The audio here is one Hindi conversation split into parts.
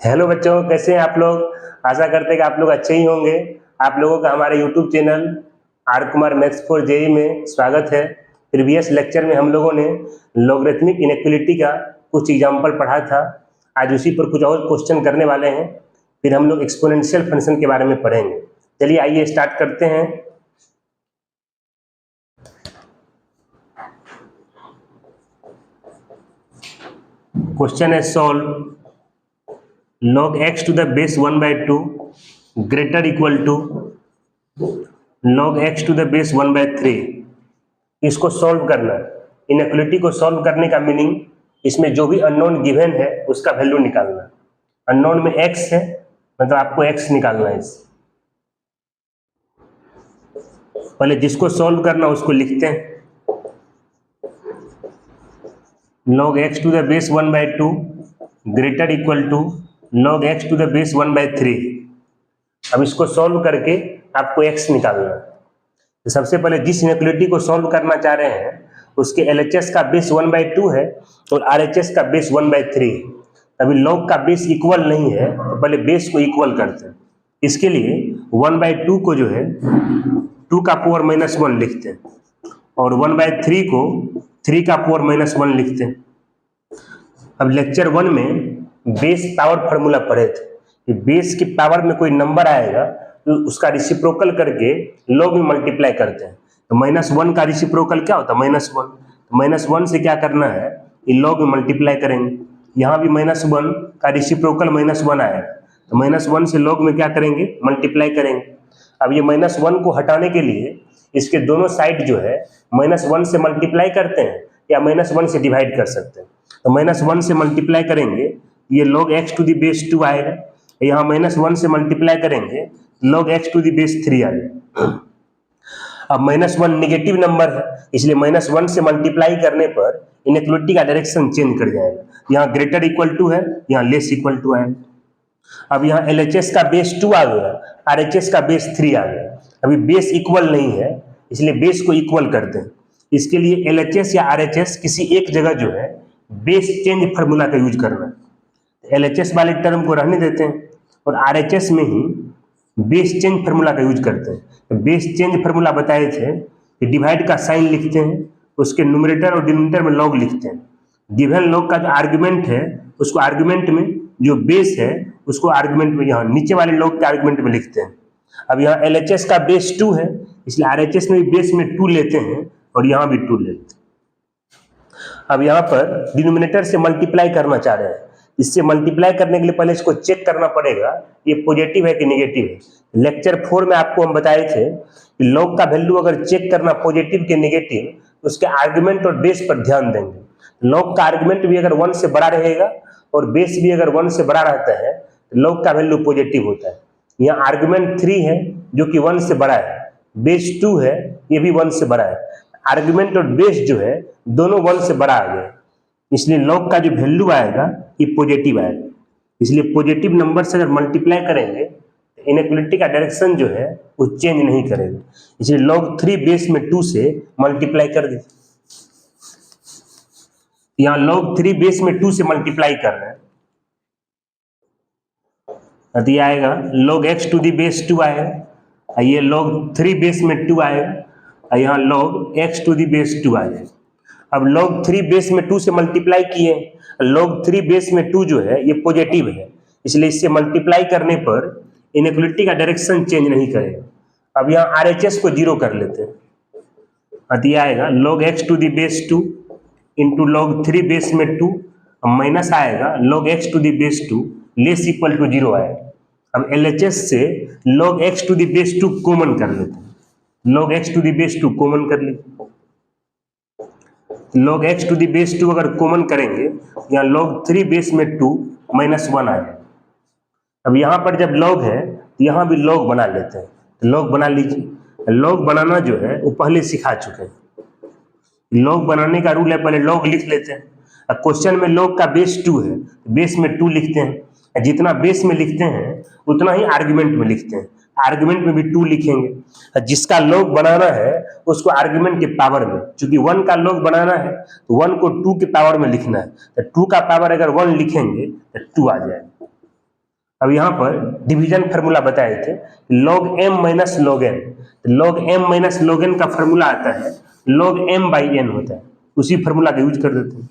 हेलो बच्चों, कैसे हैं आप लोग। आशा करते हैं कि आप लोग अच्छे ही होंगे। आप लोगों का हमारे YouTube channel R Kumar maths for JEE में स्वागत है। प्रीवियस लेक्चर में हम लोगों ने लॉगरिथमिक इनइक्वालिटी का कुछ एग्जाम्पल पढ़ा था। आज उसी पर कुछ और क्वेश्चन करने वाले हैं। फिर हम लोग एक्सपोनेंशियल फंक्शन के बारे में पढ़ेंगे। चलिए आइए स्टार्ट करते हैं। क्वेश्चन है solve log x to the base 1/2 greater equal to log x to the base 1/3। इसको सॉल्व करना है। इनइक्वालिटी को सॉल्व करने का मीनिंग, इसमें जो भी अननोन गिवन है उसका वैल्यू निकालना। अननोन में x है, मतलब आपको x निकालना है। पहले जिसको सॉल्व करना उसको लिखते हैं। log x to the base 1/2 greater equal to log x to the base 1/3। अब इसको सॉल्व करके आपको x निकालना है। तो सबसे पहले जिस इनइक्वालिटी को सॉल्व करना चाह रहे हैं उसके LHS का बेस 1/2 है और RHS का बेस 1/3 है। अभी log का बेस इक्वल नहीं है तो पहले बेस को इक्वल करते हैं। इसके लिए 1/2 को जो है 2 का पावर -1 लिखते हैं और 1/3 को 3 का पावर -1 लिखते हैं। अब लेक्चर 1 में बेस पावर फार्मूला पढ़े थे कि बेस की पावर में कोई नंबर आएगा तो उसका रिसिप्रोकल करके लॉग में मल्टीप्लाई करते हैं। तो -1 का रिसिप्रोकल क्या होता है? -1। -1 से क्या करना है, ये लॉग में मल्टीप्लाई करेंगे। यहाँ भी -1 का रिसिप्रोकल -1 आएगा तो -1 से लॉग में क्या करेंगे, मल्टीप्लाई करेंगे। अब ये -1 को हटाने के लिए इसके दोनों साइड जो है -1 से मल्टीप्लाई करते हैं या -1 से डिवाइड कर सकते हैं। तो -1 से मल्टीप्लाई करेंगे, ये log x to the base 2 आएगा। यहाँ -1 से मल्टीप्लाई करेंगे log x to the base 3 आएगा। अब -1 नेगेटिव नंबर है, इसलिए -1 से मल्टीप्लाई करने पर इनइक्वालिटी का डायरेक्शन चेंज कर जाएगा। यहाँ ग्रेटर इक्वल टू है, यहाँ लेस इक्वल टू आएगा। अब यहाँ LHS का बेस 2 आ गया, RHS का बेस 3 आ गया। अभी बेस इक्वल नहीं है इसलिए बेस को इक्वल करते हैं। इसके लिए LHS या RHS किसी एक जगह जो है बेस चेंज फार्मूला का यूज करना है। LHS वाले टर्म को रहने देते हैं और RHS में ही बेस चेंज फार्मूला का यूज करते हैं। तो बेस चेंज फार्मूला बताए थे कि डिवाइड का साइन लिखते हैं, उसके न्यूमरेटर और डिनोमिनेटर में लॉग लिखते हैं। गिवन लॉग का जो आर्गुमेंट है उसको आर्गुमेंट में, जो बेस है उसको आर्गुमेंट में, यहाँ नीचे वाले लॉग के आर्गुमेंट में लिखते हैं। अब यहाँ LHS का बेस 2 है इसलिए RHS में भी बेस में 2 लेते हैं और यहाँ भी 2 लेते हैं। अब यहाँ पर डिनोमिनेटर से मल्टीप्लाई करना चाह रहे हैं। इससे मल्टीप्लाई करने के लिए पहले इसको चेक करना पड़ेगा ये पॉजिटिव है कि नेगेटिव है। लेक्चर 4 में आपको हम बताए थे कि लॉग का वैल्यू अगर चेक करना पॉजिटिव के नेगेटिव, उसके आर्गुमेंट और बेस पर ध्यान देंगे। लॉग का आर्गुमेंट भी अगर 1 से बड़ा रहेगा और बेस भी अगर 1 से बड़ा रहता है तो लॉग का वैल्यू पॉजिटिव होता है। यहाँ आर्गुमेंट 3 है जो कि 1 से बड़ा है, बेस 2 है ये भी 1 से बड़ा है। आर्गुमेंट और बेस जो है दोनों 1 से बड़ा आ गए, इसलिए लॉग का जो वैल्यू आएगा ये पॉजिटिव आएगा। इसलिए पॉजिटिव नंबर से अगर मल्टीप्लाई करेंगे तो इनइक्वालिटी का डायरेक्शन जो है वो चेंज नहीं करेगा। इसलिए log 3 बेस में 2 से मल्टीप्लाई कर दीजिए। यहाँ log 3 बेस में 2 से मल्टीप्लाई कर रहे हैं तो ये आएगा log x to the base 2 आएगा। ये log 3 बेस में 2 आएगा, यहाँ log x to the base 2 आएगा। अब log 3 बेस में 2 से मल्टीप्लाई किए, log 3 बेस में 2 जो है ये पॉजिटिव है, इसलिए इससे मल्टीप्लाई करने पर इनइक्वालिटी का डायरेक्शन चेंज नहीं करेगा। अब यहाँ RHS को 0 कर लेते हैं, अतः आएगा log x to the base 2 into log 3 base में 2, माइनस आएगा log x to the base 2 less equal to 0 आएगा। अब LHS से log x to the base 2 common कर लेते हैं, log x to the base 2 common कर लेते हैं। log x to the base 2 अगर कॉमन करेंगे यहाँ log 3 बेस में 2 -1 आएगा। अब यहाँ पर जब log है तो यहाँ भी log बना लेते हैं, तो log बना लीजिए। log बनाना जो है वो पहले सिखा चुके हैं। log बनाने का रूल है, पहले log लिख लेते हैं। अब क्वेश्चन में log का बेस 2 है, बेस में 2 लिखते हैं। जितना बेस में लिखते हैं उतना ही आर्गुमेंट में लिखते हैं। आर्गुमेंट में भी 2 लिखेंगे। जिसका log बनाना है उसको आर्गुमेंट के पावर में, चूंकि 1 का log बनाना है तो 1 को 2 के पावर में लिखना है, तो 2 का पावर अगर 1 लिखेंगे तो 2 आ जाएगा। अब यहाँ पर डिवीजन फार्मूला बताए थे, log m minus log n, log m minus log n का फार्मूला आता है log m बाई n होता है, उसी फार्मूला का यूज कर देते हैं।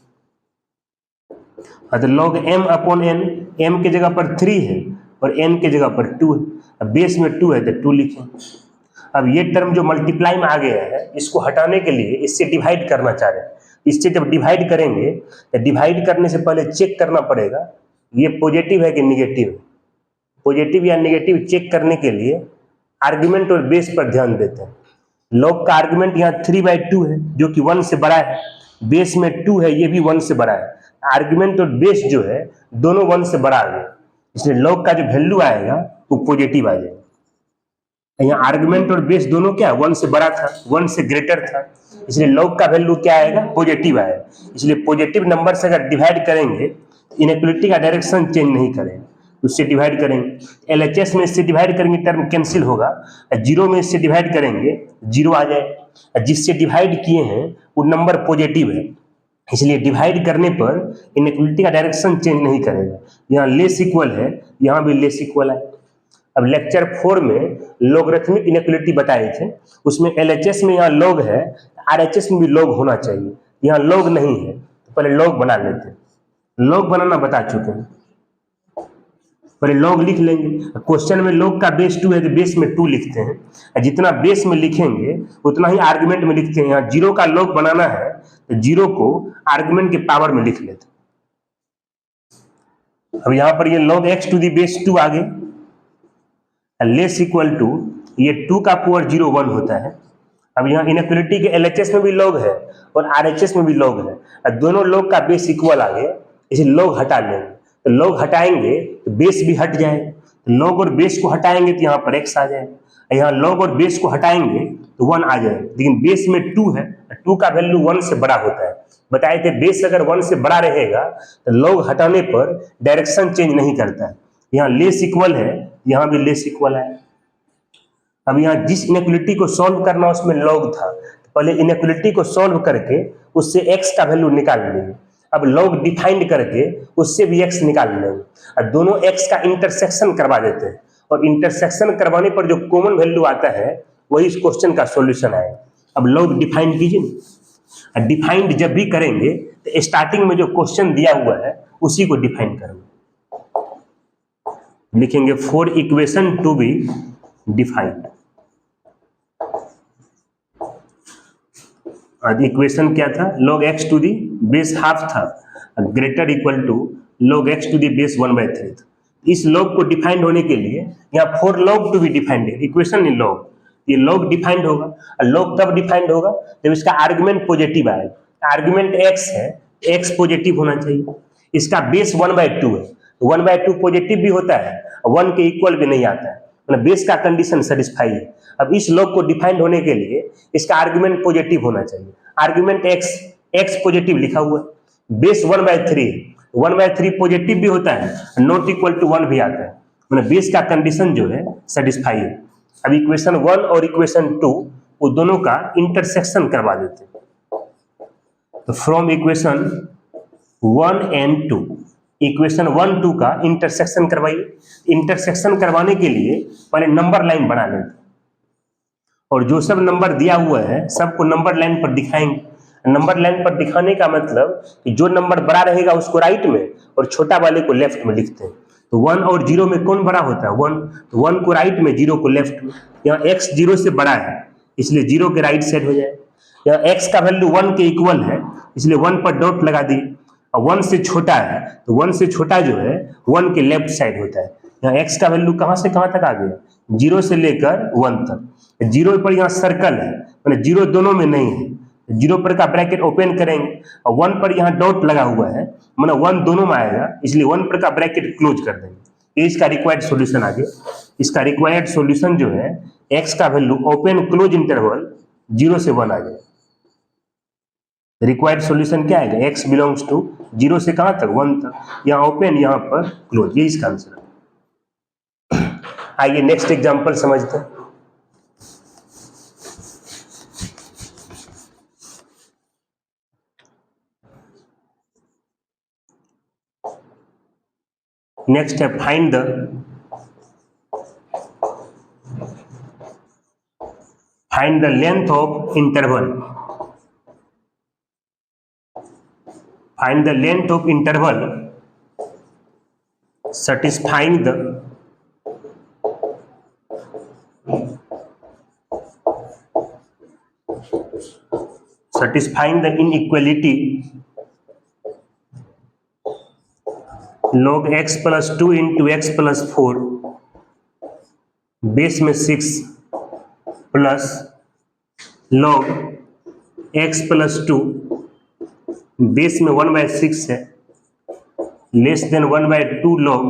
तो log m upon n, m के जगह पर 3 है और n के जगह पर 2 है, अब बेस में 2 है तो 2 लिखें। अब ये टर्म जो मल्टीप्लाई में आ गया है, इसको हटाने के लिए इससे डिवाइड करना चाह रहे हैं। इससे जब डिवाइड करेंगे तो डिवाइड करने से पहले चेक करना पड़ेगा ये पॉजिटिव है कि निगेटिव है। पॉजिटिव या नेगेटिव चेक करने के लिए आर्गुमेंट और बेस पर ध्यान देते हैं। लॉग का आर्गुमेंट यहाँ 3/2 है जो कि 1 से बड़ा है, बेस में 2 है ये भी 1 से बड़ा है, आर्गुमेंट और बेस जो है दोनों 1 से बड़ा आ गए, इसलिए लॉग का जो वैल्यू आएगा वो पॉजिटिव आ जाएगा। यहाँ आर्गुमेंट और बेस दोनों क्या 1 से बड़ा था, 1 से ग्रेटर था, इसलिए लॉग का वैल्यू क्या आएगा पॉजिटिव आएगा। इसलिए पॉजिटिव नंबर से अगर डिवाइड करेंगे तो इनइक्वालिटी का डायरेक्शन चेंज नहीं करेगा, उससे डिवाइड करेंगे। एलएचएस में इससे डिवाइड करेंगे टर्म कैंसिल होगा, जीरो में इससे डिवाइड करेंगे जीरो आ जाए, जिससे डिवाइड किए हैं वो नंबर पॉजिटिव है, इसलिए डिवाइड करने पर इनइक्वालिटी का डायरेक्शन चेंज नहीं करेगा। यहाँ लेस इक्वल है, यहाँ भी लेस इक्वल है। अब लेक्चर 4 में लॉगरिथमिक इनइक्वालिटी बताए थे, उसमें एलएचएस में यहाँ लॉग है, आरएचएस में भी लॉग होना चाहिए, यहाँ लॉग नहीं है तो पहले लॉग बना लेते हैं। लॉग बनाना बता चुके हैं, पहले लॉग लिख लेंगे। क्वेश्चन में लॉग का बेस 2 है तो बेस में 2 लिखते हैं, जितना बेस में लिखेंगे उतना ही आर्गुमेंट में लिखते हैं। यहाँ जीरो का लॉग बनाना है तो जीरो को आर्गुमेंट के पावर में लिख लेते हैं। अब यहाँ पर ये log x to the base 2 आ गए, लेस इक्वल टू ये 2 का पावर 0 1 होता है। अब यहाँ इनइक्वालिटी के एलएचएस में भी लॉग है और आरएचएस में भी लॉग है, और दोनों लॉग का बेस इक्वल आ गया, इसे लॉग हटा लेंगे, तो लॉग हटाएंगे तो बेस भी हट जाएगा, तो लॉग और बेस को हटाएंगे तो यहाँ पर x आ जाएगा, यहाँ लॉग और बेस को हटाएंगे तो 1 आ जाएगा, लेकिन बेस में 2 है, 2 का वैल्यू 1 से बड़ा होता है। बताए थे बेस अगर 1 से बड़ा रहेगा तो लॉग हटाने पर डायरेक्शन चेंज नहीं करता है। यहाँ लेस इक्वल है, यहाँ भी लेस इक्वल है। अब यहाँ जिस इनइक्वालिटी को सॉल्व करना उसमें लॉग था, तो पहले इनइक्वालिटी को सॉल्व करके उससे x का वैल्यू निकाल लेंगे। अब लॉग डिफाइंड करके उससे भी x निकाल लेंगे, और दोनों x का इंटरसेक्शन करवा देते हैं, और इंटरसेक्शन करवाने पर जो कॉमन वैल्यू आता है वही इस क्वेश्चन का सॉल्यूशन आएगा। अब लॉग डिफाइंड कीजिए, डिफाइंड जब भी करेंगे तो स्टार्टिंग में जो क्वेश्चन दिया हुआ है उसी को डिफाइन करेंगे, लिखेंगे for equation to be defined. Equation क्या था, log x to the base half था, greater equal to log x to the base 1/3 था। इस log को डिफाइंड होने के लिए यहाँ for log to be defined है, इक्वेशन इन log, ये log डिफाइंड होगा, और log कब डिफाइंड होगा जब इसका आर्गुमेंट पॉजिटिव आएगा। आर्गुमेंट x है, x पॉजिटिव होना चाहिए, इसका बेस 1/2 है, 1/2 पॉजिटिव भी होता है, 1 के इक्वल भी नहीं आता है, मतलब बेस का कंडीशन सेटिस्फाई है। अब इस लॉग को डिफाइंड होने के लिए इसका आर्गुमेंट पॉजिटिव होना चाहिए, आर्गुमेंट x पॉजिटिव लिखा हुआ है, बेस 1/3, 1/3 पॉजिटिव भी होता है, नॉट इक्वल टू 1 भी आता है, मतलब बेस का कंडीशन जो है सेटिस्फाई है। अब इक्वेशन 1 और इक्वेशन 2 वो दोनों का इंटरसेक्शन करवा देते हैं, तो फ्रॉम इक्वेशन 1 एंड 2, इक्वेशन 1 2 का इंटरसेक्शन करवाइए। इंटरसेक्शन करवाने के लिए पहले नंबर लाइन बना लेते, और जो सब नंबर दिया हुआ है सबको नंबर लाइन पर दिखाएंगे। नंबर लाइन पर दिखाने का मतलब कि जो नंबर बड़ा रहेगा उसको राइट में और छोटा वाले को लेफ्ट में लिखते हैं। तो 1 और 0 में कौन बड़ा होता है 1, तो 1 को राइट में 0 को लेफ्ट में। यहाँ x 0 से बड़ा है इसलिए 0 के राइट साइड हो जाए, यहाँ x का वैल्यू 1 के इक्वल है इसलिए 1 पर डॉट लगा दिए, और 1 से छोटा है तो 1 से छोटा जो है 1 के लेफ्ट साइड होता है। यहाँ x का वैल्यू कहाँ से कहाँ तक आ गया, 0 से लेकर 1 तक। 0 पर यहाँ सर्कल है, मैंने 0 दोनों में नहीं है, 0 पर का ब्रैकेट ओपन करेंगे और 1 पर यहाँ डॉट लगा हुआ है, मतलब 1 दोनों में आएगा इसलिए 1 पर का ब्रैकेट क्लोज कर देंगे। ये इसका रिक्वायर्ड सॉल्यूशन आ गया। इसका रिक्वायर्ड सॉल्यूशन जो है x का वैल्यू ओपन क्लोज इंटरवल 0 से 1 आ जाए। रिक्वायर्ड सॉल्यूशन क्या आएगा, x बिलोंग्स टू 0 से कहाँ तक 1 तक, यहाँ ओपन यहाँ पर क्लोज, ये इसका आंसर है। आइए नेक्स्ट एग्जांपल समझते हैं। नेक्स्ट है find the length of interval, find the length of interval satisfying the inequality log x plus 2 into x plus 4 base में 6 plus log x plus 2 base में 1/6 है लेस देन 1/2 log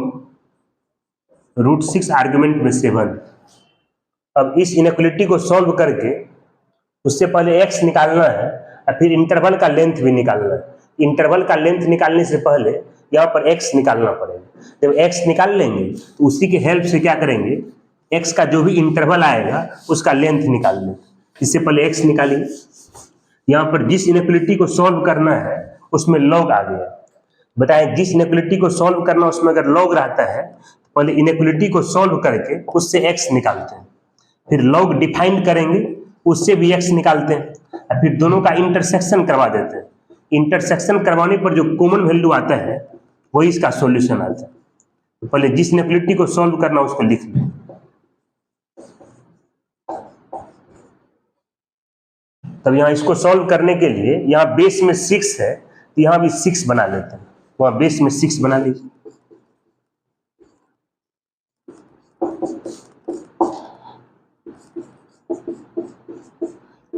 √6 आर्ग्यूमेंट में 7। अब इस इनइक्वालिटी को सॉल्व करके उससे पहले x निकालना है और फिर इंटरवल का लेंथ भी निकालना है। इंटरवल का लेंथ निकालने से पहले यहाँ पर x निकालना पड़ेगा। जब x निकाल लेंगे तो उसी के हेल्प से क्या करेंगे, x का जो भी इंटरवल आएगा उसका लेंथ निकाल लेंगे। इससे पहले x निकालिए। यहाँ पर जिस इनइक्वालिटी को सॉल्व करना है उसमें log आ गया। बताएं जिस इनइक्वालिटी को सॉल्व करना उसमें अगर log रहता है तो पहले इनइक्वालिटी को सॉल्व करके उससे x निकालते हैं, फिर log डिफाइन करेंगे उससे भी x निकालते हैं और फिर दोनों का इंटरसेक्शन करवा देते हैं। इंटरसेक्शन करवाने पर जो कॉमन वैल्यू आता है वही इसका सॉल्यूशन आता है। तो पहले जिस इनइक्वालिटी को सॉल्व करना उसको लिख लें। तब यहाँ इसको सॉल्व करने के लिए यहाँ बेस में 6 है तो यहाँ भी 6 बना लेते हैं, वहां बेस में 6 बना लीजिए।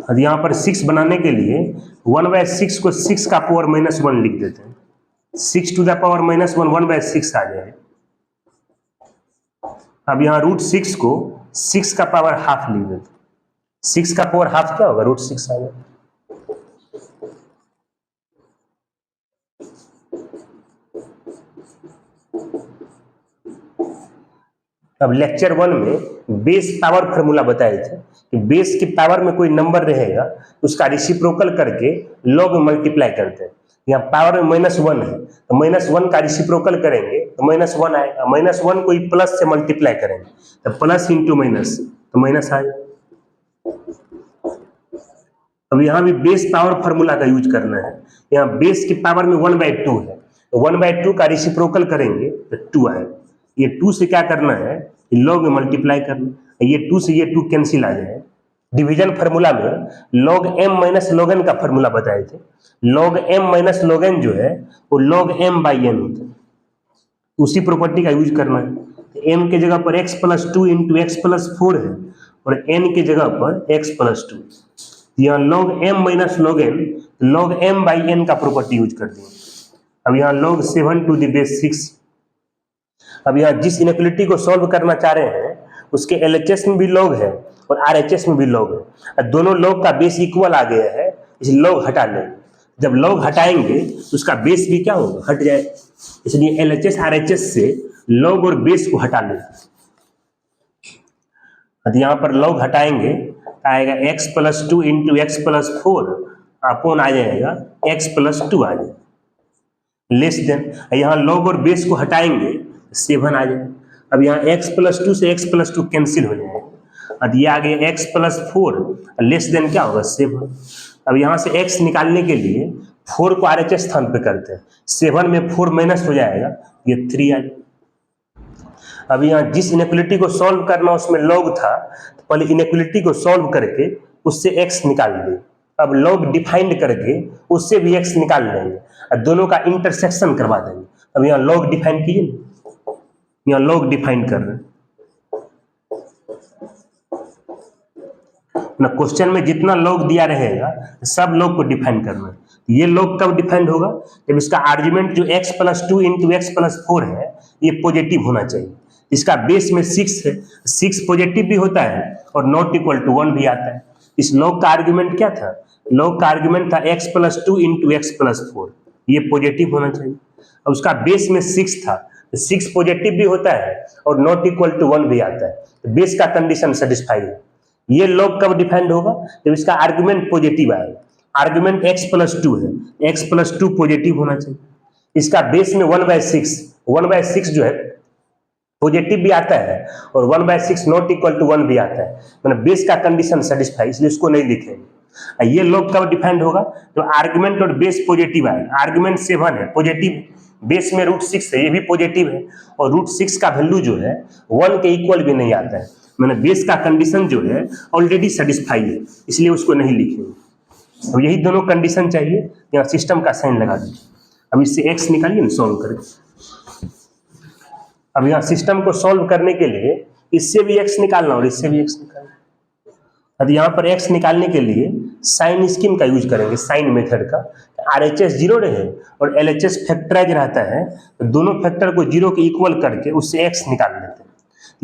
अब यहाँ पर 6 बनाने के लिए 1/6 को 6 का पावर -1 लिख देते हैं। 6 टू द पावर -1 1/6 आ जाए। अब यहाँ √6 को 6 का पावर हाफ लिख देते हैं। 6 का पावर हाफ क्या होगा, √6 आ जाए। अब लेक्चर 1 में बेस पावर फॉर्मूला बताए थे कि बेस की पावर में कोई नंबर रहेगा उसका रेसिप्रोकल करके लॉग में मल्टीप्लाई करते हैं। यहाँ पावर में -1 है तो -1 का रेसिप्रोकल करेंगे तो -1 आएगा। -1 को प्लस से मल्टीप्लाई करेंगे तो प्लस इंटू माइनस तो माइनस आएगा। अब यहाँ भी बेस पावर फॉर्मूला का यूज करना है। यहाँ बेस की पावर में 1/2 है तो 1/2 का रेसिप्रोकल करेंगे तो 2 आएगा। ये 2 से क्या करना है, लॉग में मल्टीप्लाई करना। ये 2 से ये 2 कैंसिल आ जाए। डिवीजन फार्मूला में log m minus log n का फार्मूला बताए थे। log m minus log n जो है वो log m/n होता है। उसी प्रॉपर्टी का यूज करना है। m के जगह पर x plus 2 into x plus 4 है और n के जगह पर x प्लस 2। यहाँ log m minus log n log m/n का प्रॉपर्टी यूज कर दिए। अब यहाँ log 7 टू द बेस 6। अब यहाँ जिस इनइक्वालिटी को सॉल्व करना चाह रहे हैं उसके LHS में भी log है और RHS में भी log है। दोनों log का बेस इक्वल आ गया है, इसलिए log हटा लेंगे। जब log हटाएंगे तो उसका बेस भी क्या होगा, हट जाए। इसलिए LHS RHS से log और बेस को हटा लें। यदि यहाँ पर log हटाएंगे आएगा x plus 2 into x plus 4 upon आ जाएगा x प्लस 2 आ जाएगा लेस देन। यहाँ log और बेस को हटाएंगे 7 आ जाए। अब यहाँ x प्लस 2 से x प्लस 2 कैंसिल हो जाएगा। अब ये आ गया x प्लस 4 लेस देन क्या होगा 7। अब यहाँ से x निकालने के लिए 4 को RHS स्थान पे करते हैं। 7 में 4 माइनस हो जाएगा, ये 3 आ जाए। अब यहाँ जिस इनइक्वालिटी को सॉल्व करना उसमें log था तो पहले इनइक्वालिटी को सॉल्व करके उससे x निकाल दें। अब log डिफाइंड करके उससे भी x निकाल लेंगे और दोनों का इंटरसेक्शन करवा देंगे। अब यहाँ log डिफाइन कीजिए, यहाँ log डिफाइन कर रहे हैं ना। क्वेश्चन में जितना log दिया रहेगा सब log को डिफाइन करना है। ये log कब डिफाइंड होगा, जब इसका आर्ग्यूमेंट जो x plus 2 into x plus 4 है ये पॉजिटिव होना चाहिए। इसका बेस में 6 है, 6 पॉजिटिव भी होता है और नॉट इक्वल टू 1 भी आता है। इस log का आर्ग्यूमेंट क्या था, log का आर्ग्यूमेंट था x plus 2 into x plus 4, ये पॉजिटिव होना चाहिए। और उसका बेस में 6 था, 6 पॉजिटिव भी होता है और नॉट इक्वल टू 1 भी आता है। तो बेस का कंडीशन सेटिस्फाई है। ये log कब डिफाइंड होगा, जब इसका आर्ग्यूमेंट पॉजिटिव आएगा। आर्ग्यूमेंट x प्लस 2 है, x प्लस 2 पॉजिटिव होना चाहिए। इसका बेस में 1/6 1/6 जो है पॉजिटिव भी आता है और 1/6 नॉट इक्वल टू 1 भी आता है, मतलब बेस का कंडीशन सेटिस्फाई, इसलिए उसको नहीं लिखेंगे। ये लॉग कब डिफाइंड होगा, तो आर्गुमेंट और बेस पॉजिटिव आए, आर्गुमेंट 7 है पॉजिटिव, बेस में √6 है, ये भी पॉजिटिव है, और √6 का वैल्यू जो है 1 के इक्वल भी नहीं आता है, मैंने बेस का कंडीशन जो है ऑलरेडी सेटिस्फाई है, इसलिए उसको नहीं लिखेंगे। अब यही दोनों कंडीशन चाहिए, यहाँ सिस्टम का साइन लगा दीजिए। अब इससे x निकालिए ना, सॉल्व करें। अब यहाँ सिस्टम को सॉल्व करने के लिए इससे भी x निकालना और इससे भी x निकालना। अब यहाँ पर x निकालने के लिए साइन स्कीम का यूज करेंगे, साइन मेथड का। RHS 0 रहे और LHS फैक्टराइज रहता है, तो दोनों फैक्टर को 0 के इक्वल करके उससे x निकाल लेते हैं।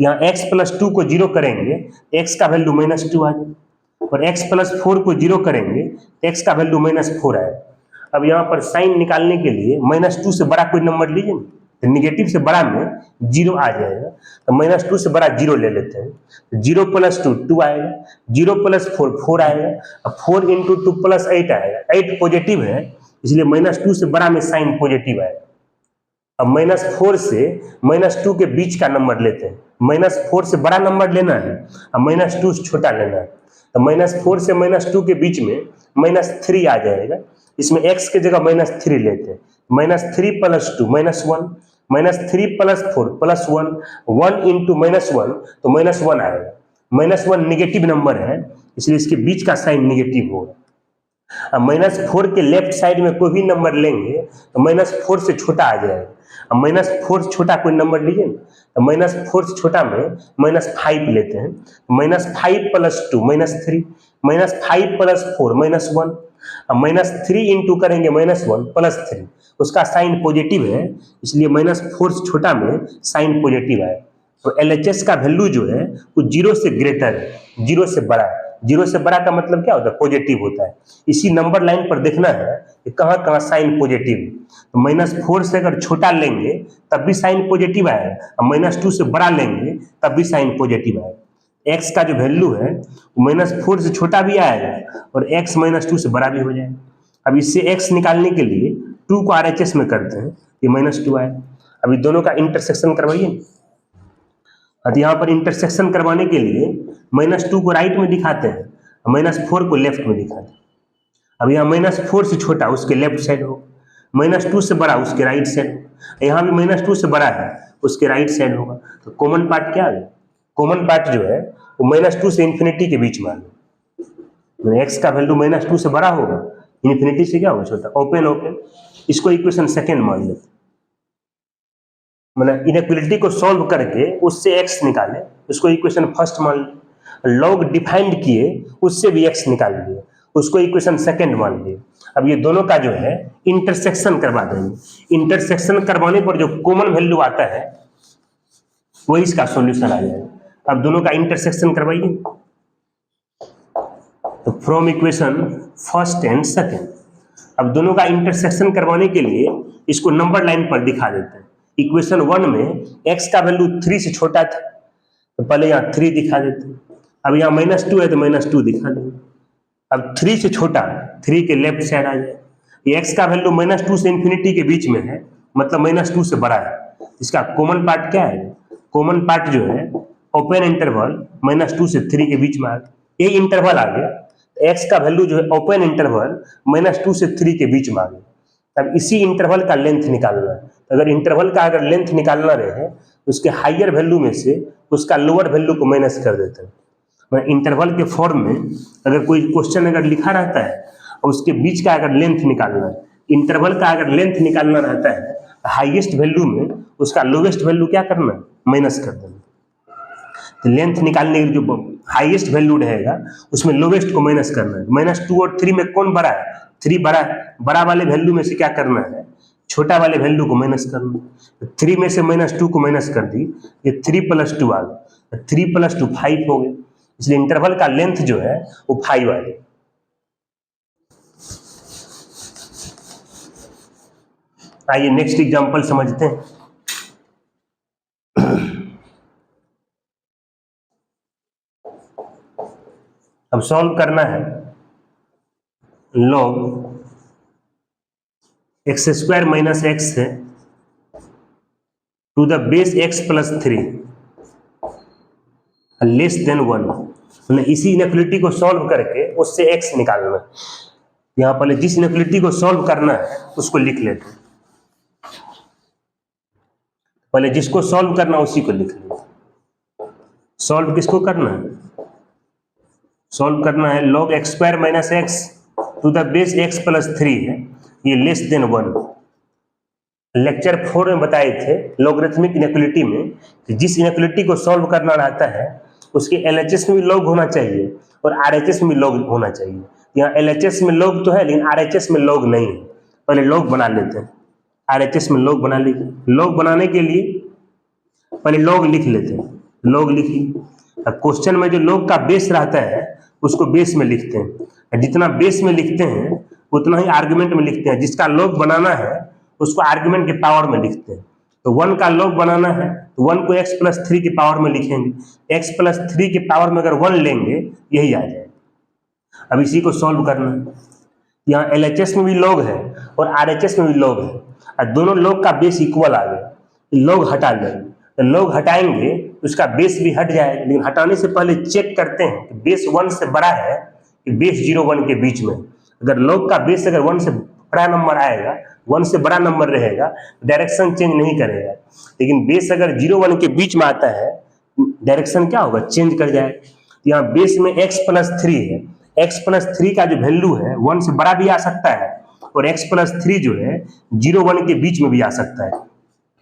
यहाँ x + 2 को 0 करेंगे, x का वैल्यू -2 आ जाए, और x + 4 को 0 करेंगे, x का वैल्यू -4 आए। अब यहाँ पर साइन निकालने के लिए -2 से बड़ा कोई नंबर लीजिए, तो निगेटिव से बड़ा में 0 आ जाएगा, तो -2 से बड़ा 0 ले लेते हैं, 0 + 2 2 आएगा, 0 + 4 4 आएगा, अब 4 × 2 + 8 आएगा, 8 पॉजिटिव है, इसलिए -2 से बड़ा में साइन पॉजिटिव आएगा। अब -4 से -2 के बीच का नंबर लेते हैं, -4 से बड़ा नंबर लेना है, अब -2 से छोटा लेना है, तो -4 से -2 के बीच में -3 आ जाएगा, इसमें x के जगह -3 लेते हैं, -3 + 2 -1, -3 + 4 +1, 1 × -1 तो -1 आएगा, -1 निगेटिव नंबर है, इसलिए इसके बीच का साइन निगेटिव होगा। अब -4 के लेफ्ट साइड में कोई भी नंबर लेंगे तो -4 से छोटा आ जाएगा, अब -4 से छोटा कोई नंबर लीजिए ना, तो -4 से छोटा में -5 लेते हैं, -5 + 2 -3, -5 + 4 -1, अब -3 इंटू करेंगे -1 + 3, उसका साइन पॉजिटिव है, इसलिए -4 से छोटा में साइन पॉजिटिव है। तो LHS का वैल्यू जो है वो 0 से ग्रेटर है, 0 से बड़ा है। 0 से बड़ा का मतलब क्या होता है, पॉजिटिव होता है। इसी नंबर लाइन पर देखना है कि कहाँ कहाँ साइन पॉजिटिव है, तो -4 से अगर छोटा लेंगे तब भी साइन पॉजिटिव आएगा, और -2 से बड़ा लेंगे तब भी साइन पॉजिटिव आएगा। x का जो वैल्यू है वो -4 से छोटा भी आएगा और x -2 से बड़ा भी हो जाएगा। अब इससे x निकालने के लिए 2 को RHS में करते हैं, ये -2 आए। अभी दोनों का इंटरसेक्शन करवाइए। अब यहाँ पर इंटरसेक्शन करवाने के लिए -2 को राइट में दिखाते हैं, -4 को लेफ्ट में दिखाते हैं। अब यहाँ -4 से छोटा उसके लेफ्ट साइड हो, -2 से बड़ा उसके राइट साइड हो, यहाँ भी -2 से बड़ा है उसके राइट साइड होगा। तो कॉमन पार्ट क्या है, कॉमन पार्ट जो है वो -2 से इन्फिनिटी के बीच मान लो, एक्स का वैल्यू -2 से बड़ा होगा, इन्फिनिटी से क्या होगा छोटा, ओपन ओपन, इसको इक्वेशन सेकेंड मान लेते, मतलब इनइक्वालिटी को सॉल्व करके उससे x निकाले, उसको इक्वेशन फर्स्ट मान लिए, लॉग डिफाइंड किए उससे भी x निकाल लिए, उसको इक्वेशन सेकंड मान लिए। अब ये दोनों का जो है इंटरसेक्शन करवा देंगे, इंटरसेक्शन करवाने पर जो कॉमन वैल्यू आता है वही इसका सॉल्यूशन आ जाएगा। अब दोनों का इंटरसेक्शन करवाइए, तो from equation first and second, अब दोनों का इंटरसेक्शन करवाने के लिए इसको नंबर लाइन पर दिखा देते हैं। इक्वेशन 1 में x का वैल्यू 3 से छोटा था, तो पहले यहाँ 3 दिखा देते हैं। अब यहाँ -2 है तो -2 दिखा देंगे। अब 3 से छोटा, 3 के लेफ्ट साइड आ जाए, ये x का वैल्यू -2 से इन्फिनिटी के बीच में है, मतलब -2 से बड़ा है। इसका कॉमन पार्ट क्या है, कॉमन पार्ट जो है ओपन इंटरवल -2 से 3 के बीच में आ गया, ये इंटरवल आ गया, x का वैल्यू जो है ओपन इंटरवल -2 से 3 के बीच में आ गया। अब इसी इंटरवल का लेंथ निकालना है, तो अगर इंटरवल का अगर लेंथ निकालना रहे तो उसके हायर वैल्यू में से उसका लोअर वैल्यू को माइनस कर देते हैं। इंटरवल के फॉर्म में अगर कोई क्वेश्चन अगर लिखा रहता है और उसके बीच का अगर लेंथ निकालना है, इंटरवल का अगर लेंथ निकालना रहता है, हाईएस्ट वैल्यू में उसका लोवेस्ट वैल्यू क्या करना है, माइनस कर देना। तो लेंथ निकालने के जो हाईएस्ट वैल्यू रहेगा उसमें लोवेस्ट को माइनस करना है। -2 और 3 में कौन बड़ा है, 3 बड़ा है, बड़ा वाले वैल्यू में से क्या करना है, छोटा वाले वैल्यू को माइनस करना। तो 3 में से -2 को माइनस कर दी, ये 3 + 2 आ गया, 3 + 2 5 हो गया, इसलिए इंटरवल का लेंथ जो है वो 5 आ गया। आइए नेक्स्ट एग्जांपल समझते हैं। अब सॉल्व करना है log x² - x है to the base x plus 3 less than 1। मतलब इसी इनइक्वालिटी को सॉल्व करके उससे x निकालना। यहां पहले जिस इनइक्वालिटी को सॉल्व करना है उसको लिख लेते हैं, पहले जिसको सॉल्व करना उसी को लिख लेते। सॉल्व किसको करना है? सॉल्व करना है log x square minus x to the base x plus 3 है, ये लेस देन 1। लेक्चर 4 में बताए थे लॉगरिथमिक इनइक्वालिटी में कि जिस इनइक्वालिटी को सॉल्व करना रहता है उसके LHS में भी लॉग होना चाहिए और RHS में भी लॉग होना चाहिए। यहाँ LHS में लॉग तो है लेकिन RHS में लॉग नहीं है। पहले लॉग बना लेते हैं, RHS में लॉग बना लेंगे। लॉग बनाने के लिए पहले लॉग लिख लेते हैं, लॉग लिखिए। अब क्वेश्चन में जो लॉग का बेस रहता है उसको बेस में लिखते हैं, जितना बेस में लिखते हैं उतना ही आर्गुमेंट में लिखते हैं। जिसका लॉग बनाना है उसको आर्गुमेंट के पावर में लिखते हैं। तो 1 का लॉग बनाना है तो 1 को x प्लस 3 के पावर में लिखेंगे। x प्लस 3 के पावर में अगर 1 लेंगे यही आ जाएगा। अब इसी को सॉल्व करना है। यहाँ LHS में भी लॉग है और RHS में भी लॉग है और दोनों लॉग का बेस इक्वल आ गया। लॉग हटा लेंगे, तो लॉग हटाएंगे उसका बेस भी हट जाएगा, लेकिन हटाने से पहले चेक करते हैं कि बेस 1 से बड़ा है कि बेस 0 1 के बीच में। अगर लॉग का बेस अगर 1 से बड़ा नंबर आएगा, 1 से बड़ा नंबर रहेगा, डायरेक्शन चेंज नहीं करेगा। लेकिन बेस अगर 0 1 के बीच में आता है डायरेक्शन क्या होगा? चेंज कर जाएगा। यहाँ बेस में x प्लस 3 है, x प्लस 3 का जो वैल्यू है 1 से बड़ा भी आ सकता है और x प्लस 3 जो है 0 1 के बीच में भी आ सकता है।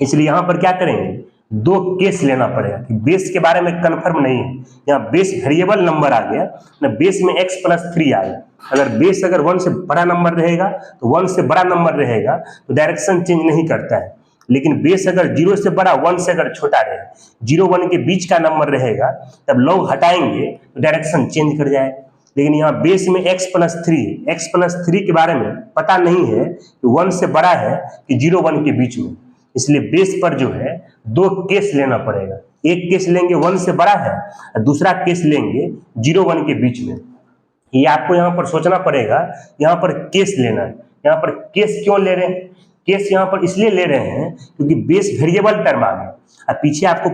इसलिए यहाँ पर क्या करेंगे, 2 केस लेना पड़ेगा कि बेस के बारे में कंफर्म नहीं है। यहाँ बेस वेरिएबल नंबर आ गया ना, बेस में x प्लस 3 आ गया। अगर बेस अगर 1 से बड़ा नंबर रहेगा तो 1 से बड़ा नंबर रहेगा तो डायरेक्शन चेंज नहीं करता है। लेकिन बेस अगर 0 से बड़ा 1 से अगर छोटा रहे, 0 1 के बीच का नंबर रहेगा, तब लॉग हटाएंगे तो डायरेक्शन चेंज कर जाएगा। लेकिन यहाँ बेस में x प्लस 3 के बारे में पता नहीं है कि 1 से बड़ा है कि 0 1 के बीच में। इसलिए बेस पर जो है 2 केस लेना पड़ेगा। एक केस लेंगे 1 से बड़ा है और दूसरा केस लेंगे 0 1 के बीच में। ये आपको यहाँ पर सोचना पड़ेगा, यहाँ पर केस लेना है। यहाँ पर केस क्यों ले रहे हैं? केस यहाँ पर इसलिए ले रहे हैं क्योंकि बेस वेरिएबल टर्म आ गया। अब पीछे आपको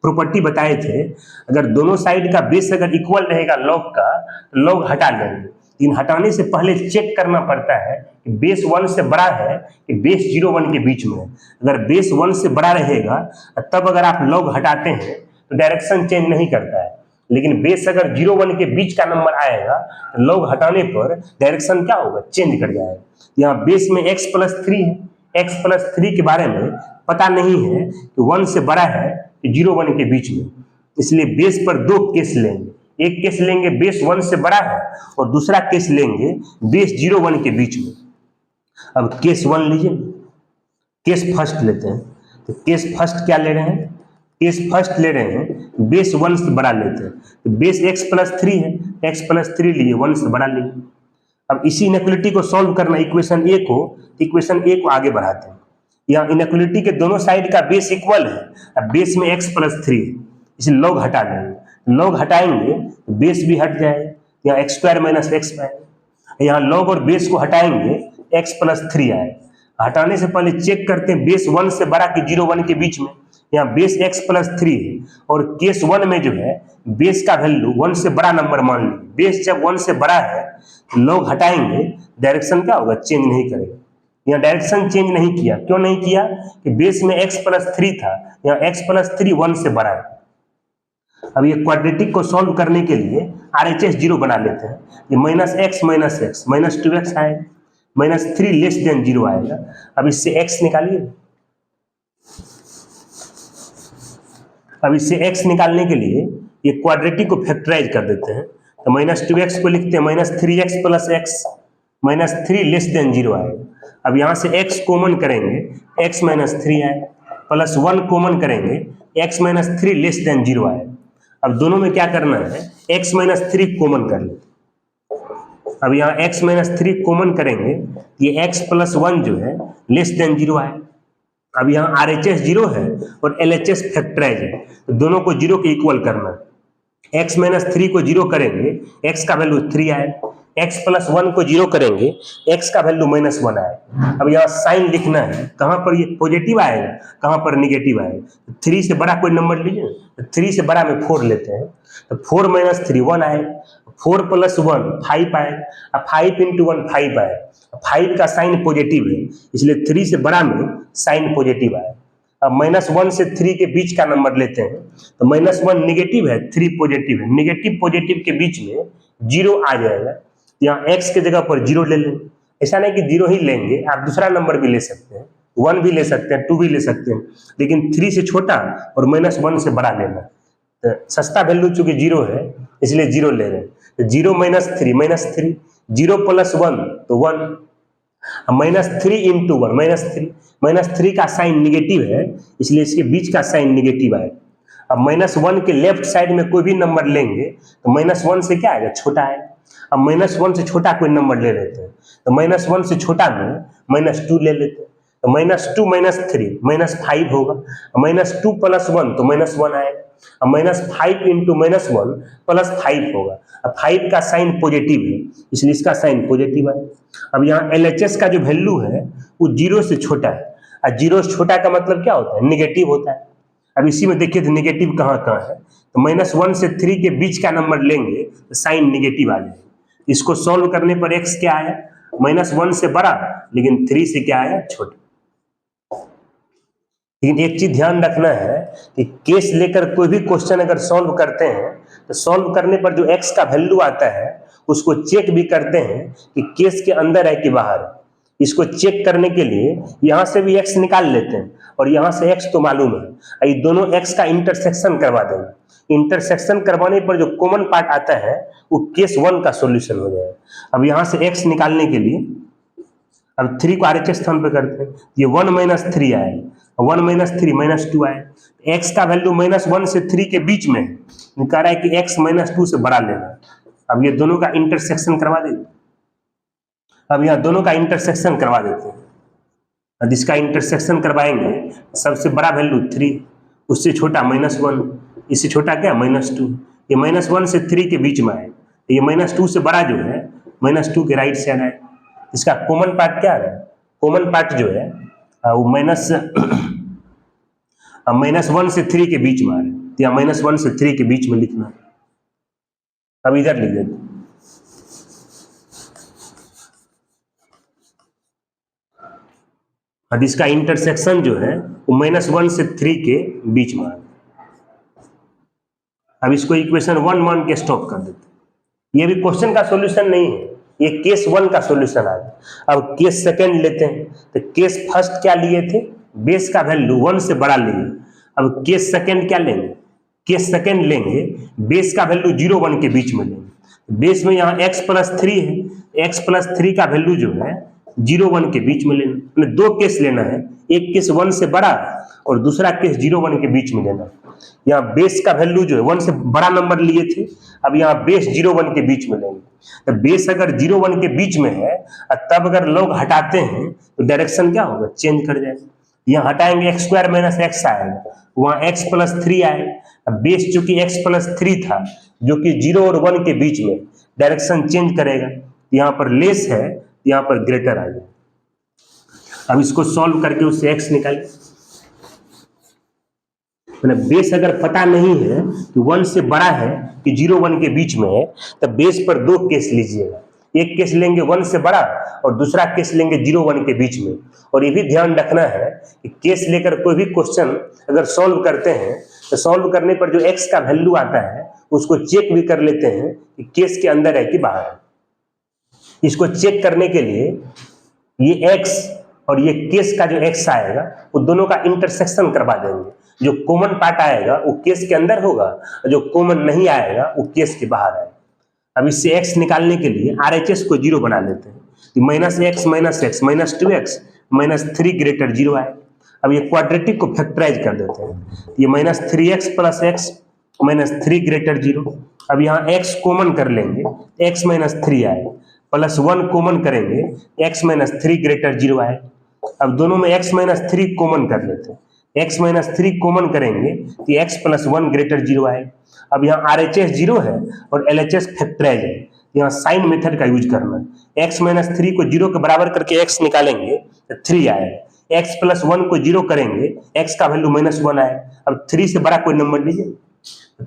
प्रॉपर्टी बताए थे, अगर दोनों साइड का बेस अगर इक्वल रहेगा लॉग का, तो लॉग हटा लेंगे। लेकिन हटाने से पहले चेक करना पड़ता है कि बेस 1 से बड़ा है कि बेस 0 1 के बीच में। अगर बेस 1 से बड़ा रहेगा तब अगर आप लॉग हटाते हैं तो डायरेक्शन चेंज नहीं करता है। लेकिन बेस अगर 0 1 के बीच का नंबर आएगा तो लॉग हटाने पर डायरेक्शन क्या होगा? चेंज कर जाएगा। यहाँ बेस में x प्लस 3 है, x प्लस 3 के बारे में पता नहीं है कि 1 से बड़ा है कि 0 1 के बीच में। इसलिए बेस पर 2 केस लेंगे। एक केस लेंगे बेस 1 से बड़ा है और दूसरा केस लेंगे बेस 0 1 के बीच में। अब केस 1 लीजिए, केस फर्स्ट लेते हैं। तो केस फर्स्ट क्या ले रहे हैं? केस फर्स्ट ले रहे हैं बेस 1 से बड़ा लेते हैं। तो बेस x प्लस 3 है, x प्लस 3 लिए, 1 से बड़ा लिए। अब इसी इनइक्वालिटी को सॉल्व करना, इक्वेशन ए को आगे बढ़ाते हैं। यहाँ इनइक्वालिटी के दोनों साइड का बेस इक्वल है। अब बेस में x प्लस 3 है, इसे लॉग हटा देंगे। लॉग हटाएंगे तो बेस भी हट जाएगा, यहाँ x स्क्वायर माइनस x आएगा। यहाँ लॉग और बेस को हटाएंगे x प्लस 3 आएगा। हटाने से पहले चेक करते हैं बेस 1 से बड़ा कि 0 1 के बीच में। यहाँ बेस x प्लस 3 है और केस 1 में जो है बेस का वैल्यू 1 से बड़ा नंबर मान लीजिए। बेस जब 1 से बड़ा है तो लॉग हटाएंगे, डायरेक्शन क्या होगा? चेंज नहीं करेगा। यहाँ डायरेक्शन चेंज नहीं किया। क्यों नहीं किया? कि बेस में x प्लस 3 था, यहाँ x प्लस 3 1 से बड़ा है। अब ये क्वाड्रेटिक को सॉल्व करने के लिए RHS 0 बना लेते हैं। ये माइनस x माइनस 2x आएगा, माइनस 3 लेस देन 0 आएगा। अब इससे x निकालिए। अब इससे x निकालने के लिए ये क्वाड्रेटिक को फैक्टराइज कर देते हैं। तो माइनस 2x को लिखते हैं minus 3x plus x, minus 3 less then 0 आएगा। अब यहाँ से x कॉमन करेंगे, x माइनस 3 आएगा, प्लस 1 कॉमन करेंगे, x माइनस 3 लेस देन 0 आएगा। अब दोनों में क्या करना है? x माइनस 3 कॉमन कर लेते। अब यहाँ x माइनस 3 कॉमन करेंगे, ये x प्लस 1 जो है लेस देन 0 आएगा। अब यहाँ RHS 0 है और LHS फैक्टराइज है, तो दोनों को 0 के इक्वल करना है। x माइनस 3 को 0 करेंगे, x का वैल्यू 3 आएगा, x प्लस 1 को 0 करेंगे, x का वैल्यू -1 आएगा। अब यहाँ साइन लिखना है, कहाँ पर ये पॉजिटिव आएगा, कहाँ पर निगेटिव आएगा। 3 से बड़ा कोई नंबर लीजिए, 3 से बड़ा में 4 लेते हैं, तो 4 - 3 1 आएगा, 4 + 1 5 आएगा, अब 5 × 1 5 आएगा। 5 का साइन पॉजिटिव है, इसलिए 3 से बड़ा में साइन पॉजिटिव आएगा। अब -1 से 3 के बीच का नंबर लेते हैं, तो -1 निगेटिव है, 3 पॉजिटिव है, निगेटिव पॉजिटिव के बीच में 0 आ जाएगा। यहाँ x के जगह पर 0 ले लें। ऐसा नहीं कि 0 ही लेंगे, आप दूसरा नंबर भी ले सकते हैं, 1 भी ले सकते हैं, 2 भी ले सकते हैं, लेकिन 3 से छोटा और -1 से बड़ा लेना। तो सस्ता वैल्यू चूंकि 0 है, इसलिए 0 ले रहे हैं। तो 0 - 3 -3, 0 + 1 तो 1, -3 × 1 -3 का साइन निगेटिव है, इसलिए इसके बीच का साइन निगेटिव आएगा। अब -1 के लेफ्ट साइड में कोई भी नंबर लेंगे तो -1 से क्या आएगा, छोटा आएगा। अब -1 से छोटा कोई नंबर ले लेते हैं, तो -1 से छोटा में -2 ले लेते हैं, तो -2 - 3 -5 होगा, -2 + 1 तो -1 आएगा, अब -5 × -1 + 5 होगा। अब 5 का साइन पॉजिटिव है, इसलिए इसका साइन पॉजिटिव आएगा। अब यहाँ LHS का जो वैल्यू है वो 0 से छोटा है, और 0 से छोटा का मतलब क्या होता है, निगेटिव होता है। अब इसी में देखिए तो निगेटिव कहाँ कहाँ है, तो -1 से 3 के बीच का नंबर लेंगे तो साइन निगेटिव आ जाएगा। इसको सॉल्व करने पर x क्या आया, -1 से बड़ा, लेकिन 3 से क्या आया, छोटा। लेकिन एक चीज ध्यान रखना है कि केस लेकर कोई भी क्वेश्चन अगर सॉल्व करते हैं तो सॉल्व करने पर जो x का वैल्यू आता है उसको चेक भी करते हैं कि केस के अंदर है कि बाहर है। इसको चेक करने के लिए यहां से भी x निकाल लेते हैं, और यहां से x तो मालूम है, ये दोनों x का इंटरसेक्शन करवा देंगे। इंटरसेक्शन करवाने पर जो कॉमन पार्ट आता है वो केस 1 का सॉल्यूशन हो जाएगा। अब यहां से x निकालने के लिए अब 3 को RHS स्थान पर करते हैं, ये 1 - 3 आएगा, 1 - 3 -2 आए। x का वैल्यू -1 से 3 के बीच में है, कह रहा है कि x -2 से बड़ा लेना। अब ये दोनों का इंटरसेक्शन करवा देंगे। अब यहाँ दोनों का इंटरसेक्शन करवा देते हैं, अब इसका इंटरसेक्शन करवाएंगे, सबसे बड़ा वैल्यू 3, उससे छोटा -1, इससे छोटा क्या, -2। ये -1 से 3 के बीच में आए, ये -2 से बड़ा जो है -2 के राइट साइड आए। इसका कॉमन पार्ट क्या है, कॉमन पार्ट जो है वो -1 से 3 के बीच में आ रहा है, तो यहाँ -1 से 3 के बीच में लिखना। अब इधर लिख देते, अब इसका इंटरसेक्शन जो है वो -1 से 3 के बीच में आ रहा है। अब इसको इक्वेशन 1 मान के स्टॉप कर देते। ये भी क्वेश्चन का सॉल्यूशन नहीं है, ये केस 1 का सॉल्यूशन आ गया। अब केस सेकंड लेते हैं, तो केस फर्स्ट क्या लिए थे, बेस का वैल्यू 1 से बड़ा लिए। अब केस सेकंड क्या लेंगे, केस सेकंड लेंगे, बेस का वैल्यू 0 1 के बीच में लेंगे। बेस में यहाँ x + 3 है, x + 3 का वैल्यू जो है 0 1 के बीच में लेना। दो केस लेना है, एक केस 1 से बड़ा और दूसरा केस 0 1 के बीच में लेना। यहाँ बेस का वैल्यू जो है 1 से बड़ा नंबर लिए थे, अब यहाँ बेस 0 1 के बीच में लेंगे। तो बेस अगर 0 1 के बीच में है, तब अगर लोग हटाते हैं तो डायरेक्शन क्या होगा, चेंज कर जाएगा। यहाँ हटाएंगे x² - x आएगा, वहाँ x + 3 आएगा। बेस चूंकि x + 3 था, जो कि 0 और 1 के बीच में, डायरेक्शन चेंज करेगा। यहाँ पर लेस है, यहाँ पर ग्रेटर आ जाएगा। अब इसको सॉल्व करके उससे x निकालें। मतलब बेस अगर पता नहीं है कि 1 से बड़ा है कि 0 1 के बीच में है, तो बेस पर दो केस लीजिएगा। एक केस लेंगे 1 से बड़ा और दूसरा केस लेंगे 0 1 के बीच में। और ये भी ध्यान रखना है कि केस लेकर कोई भी क्वेश्चन अगर सॉल्व करते हैं तो सॉल्व करने पर जो x का वैल्यू आता है उसको चेक भी कर लेते हैं कि केस के अंदर है कि बाहर है। इसको चेक करने के लिए ये x और ये केस का जो x आएगा वो दोनों का इंटरसेक्शन करवा देंगे। जो कॉमन पार्ट आएगा वो केस के अंदर होगा, और जो कॉमन नहीं आएगा वो केस के बाहर आएगा। अब इससे x निकालने के लिए RHS को 0 बना लेते हैं, तो -x - x -2x -3 > 0 आए। अब ये क्वाड्रेटिक को फैक्टराइज कर देते हैं, ये -3x + x -3 > 0। अब यहाँ x कॉमन कर लेंगे, x - 3 आए, +1 कॉमन करेंगे, x - 3 > 0 आए। अब दोनों में x - 3 कॉमन कर लेते हैं, x - 3 कॉमन करेंगे तो x + 1 > 0 आए। अब यहाँ RHS 0 है और LHS फैक्टराइज है, यहाँ साइन मेथड का यूज करना है। x माइनस 3 को 0 के बराबर करके x निकालेंगे तो 3 आएगा। x प्लस 1 को 0 करेंगे, x का वैल्यू -1 आएगा। अब 3 से बड़ा कोई नंबर लीजिए,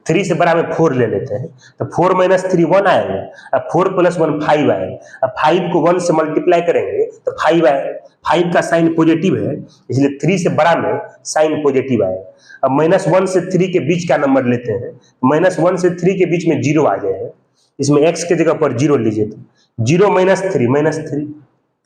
3 से बड़ा में 4 ले लेते हैं, तो 4 माइनस 3 1 आएगा। अब 4 प्लस 1 5 आएगा। अब 5 को 1 से मल्टीप्लाई करेंगे तो 5 आएगा। 5 का साइन पॉजिटिव है, इसलिए 3 से बड़ा में साइन पॉजिटिव आएगा। अब -1 से 3 के बीच का नंबर लेते हैं, -1 से 3 के बीच में 0 आ जाएगा। इसमें x के जगह पर 0 लीजिए, तो 0 माइनस 3,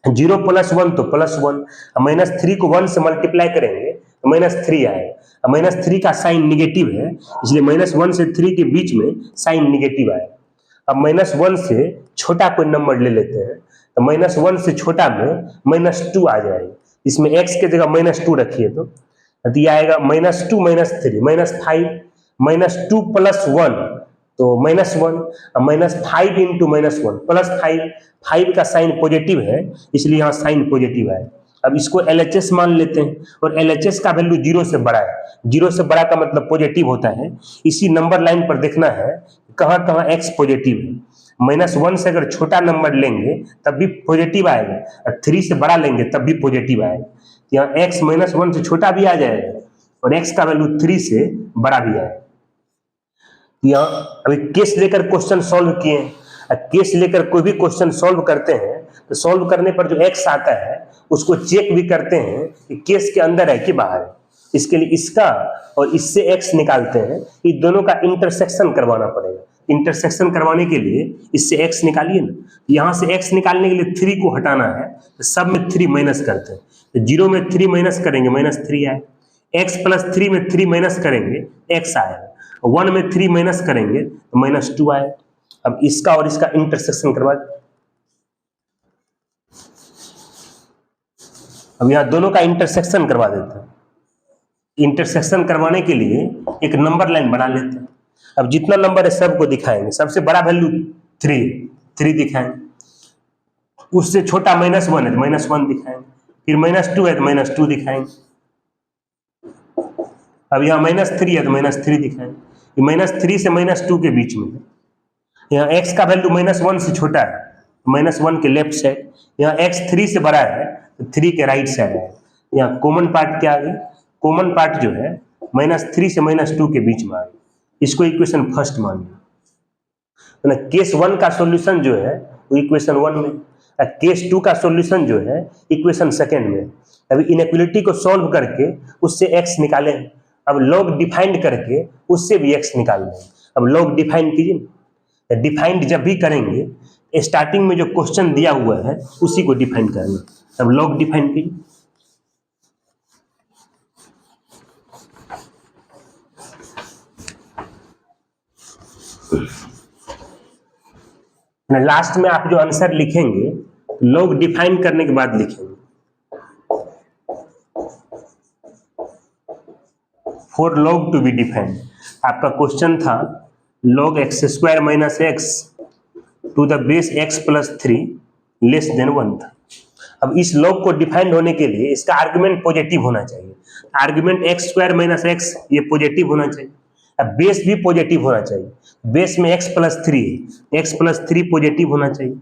0 प्लस 1 तो +1। -3 को 1 से मल्टीप्लाई करेंगे तो -3 आएगा। -3 का साइन निगेटिव है, इसलिए -1 से 3 के बीच में साइन निगेटिव आएगा। अब -1 से छोटा कोई नंबर ले लेते हैं, तो -1 से छोटा में -2 आ जाएगा। इसमें x के जगह -2 रखिए, तो ये आएगा -2 -3 -5 -2 प्लस 1 तो -1 -5 इंटू -1 +5। 5 का साइन पॉजिटिव है, इसलिए यहाँ साइन पॉजिटिव है। अब इसको LHS मान लेते हैं, और LHS का वैल्यू 0 से बड़ा है। 0 से बड़ा का मतलब पॉजिटिव होता है। इसी नंबर लाइन पर देखना है कहाँ कहाँ x पॉजिटिव है। -1 से अगर छोटा नंबर लेंगे तब भी पॉजिटिव आएगा, और 3 से बड़ा लेंगे तब भी पॉजिटिव आएगा। यहाँ x -1 से छोटा भी आ जाएगा, और x का वैल्यू 3 से बड़ा भी आएगा। यहाँ अभी केस लेकर क्वेश्चन सॉल्व किए, केस लेकर कोई भी क्वेश्चन सॉल्व करते हैं तो सॉल्व करने पर जो x आता है उसको चेक भी करते हैं कि केस के अंदर है कि बाहर है। इसके लिए इसका और इससे x निकालते हैं, इन दोनों का इंटरसेक्शन करवाना पड़ेगा। इंटरसेक्शन करवाने के लिए इससे x निकालिए ना, यहाँ से x निकालने के लिए 3 को हटाना है, तो सब में 3 माइनस करते हैं, तो 0 में 3 माइनस करेंगे -3 आए। x प्लस 3 में 3 माइनस करेंगे x आएगा। 1 में 3 माइनस करेंगे तो -2 आए। अब इसका और इसका इंटरसेक्शन करवा दें। अब यहाँ दोनों का इंटरसेक्शन करवा देते हैं। इंटरसेक्शन करवाने के लिए एक नंबर लाइन बना लेते हैं। अब जितना नंबर है सबको दिखाएंगे। सबसे बड़ा वैल्यू 3 दिखाएंगे, उससे छोटा -1 है तो -1 दिखाएंगे, फिर -2 है तो -2 दिखाएंगे। अब यहाँ -3 है तो -3 दिखाएंगे। -3 से -2 के बीच में, यहाँ x का वैल्यू -1 से छोटा है, -1 के लेफ्ट साइड। यहाँ x 3 से बड़ा है तो 3 के राइट साइड है। यहाँ कॉमन पार्ट क्या आ गया? कॉमन पार्ट जो है -3 से -2 के बीच में आ गया। इसको इक्वेशन फर्स्ट मान लिया। केस 1 का सॉल्यूशन जो है वो इक्वेशन 1 में, केस 2 का सॉल्यूशन जो है इक्वेशन सेकेंड में। अभी इनइक्वालिटी को सॉल्व करके उससे x निकालें। अब लॉग डिफाइंड करके उससे भी x निकाल लें। अब लॉग डिफाइंड कीजिए। डिफाइंड जब भी करेंगे स्टार्टिंग में जो क्वेश्चन दिया हुआ है उसी को डिफाइंड करना। अब लॉग डिफाइंड कीजिए। लास्ट में आप जो आंसर लिखेंगे लॉग डिफाइन करने के बाद लिखेंगे। For log to be defined, आपका क्वेश्चन था log x² - x to the base x + 3 less than 1 था। अब इस log को डिफाइंड होने के लिए इसका आर्गुमेंट पॉजिटिव होना चाहिए। आर्गुमेंट x² - x ये पॉजिटिव होना चाहिए। अब बेस भी पॉजिटिव होना चाहिए। बेस में x + 3 है, x + 3 पॉजिटिव होना चाहिए,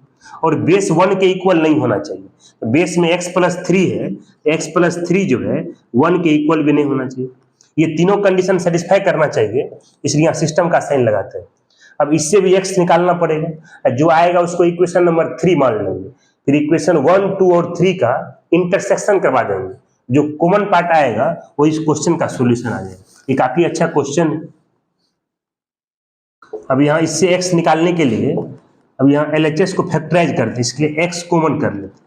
और बेस 1 के इक्वल नहीं होना चाहिए। बेस में x + 3 है, x + 3 जो है 1 के इक्वल भी नहीं होना चाहिए। ये तीनों कंडीशन सेटिस्फाई करना चाहिए, इसलिए यहाँ सिस्टम का साइन लगाते हैं। अब इससे भी x निकालना पड़ेगा, जो आएगा उसको इक्वेशन नंबर 3 मान लेंगे। फिर इक्वेशन 1, 2 और 3 का इंटरसेक्शन करवा देंगे। जो कॉमन पार्ट आएगा वो इस क्वेश्चन का सॉल्यूशन आ जाएगा। ये काफी अच्छा क्वेश्चन है। अब यहाँ इससे x निकालने के लिए अब यहाँ LHS को फैक्टराइज करते हैं, इसके लिए x कॉमन कर लेते हैं।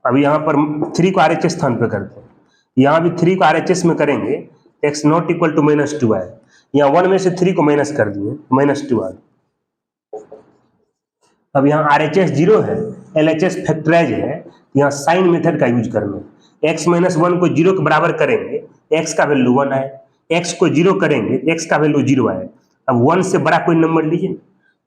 अब यहाँ पर 3 को RHS स्थान पे करते हैं, यहाँ भी 3 को RHS में करेंगे, x नॉट इक्वल टू -2 आए। यहाँ 1 में से 3 को माइनस कर दिए, -2 आए। अब यहाँ RHS 0 है, LHS फैक्टराइज है, यहाँ साइन मेथड का यूज करना है। x - 1 को 0 के बराबर करेंगे, x का वैल्यू 1 आए। x को 0 करेंगे, x का वैल्यू 0 आए। अब 1 से बड़ा कोई नंबर लीजिए,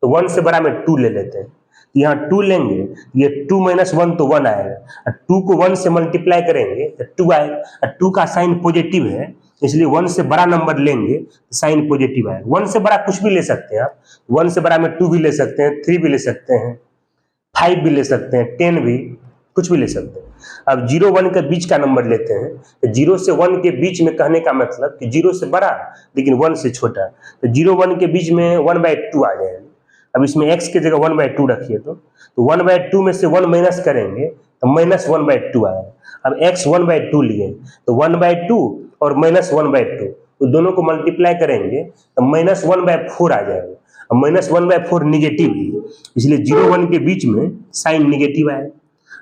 तो 1 से बड़ा में 2 ले लेते हैं। यहाँ 2 लेंगे, ये 2 - 1 तो 1 आएगा। 2 को 1 से मल्टीप्लाई करेंगे तो 2 आएगा। 2 का साइन पॉजिटिव है, इसलिए 1 से बड़ा नंबर लेंगे तो साइन पॉजिटिव आएगा। 1 से बड़ा कुछ भी ले सकते हैं आप, 1 से बड़ा में 2 भी ले सकते हैं, 3 भी ले सकते हैं, 5 भी ले सकते हैं, 10 भी, कुछ भी ले सकते हैं। अब 0 1 के बीच का नंबर लेते हैं तो 0 से 1 के बीच में कहने का मतलब कि 0 से बड़ा लेकिन 1 से छोटा, तो 0 1 के बीच में 1/2 आ जाएगा। अब इसमें x की जगह 1/2 रखिए तो 1/2 में से 1 माइनस करेंगे तो -1/2 आएगा। अब x 1/2 लिए तो 1/2 और -1/2 तो दोनों को मल्टीप्लाई करेंगे तो -1/4 आ जाएगा। अब -1/4 निगेटिव है, इसलिए 0 1 के बीच में साइन निगेटिव आएगा।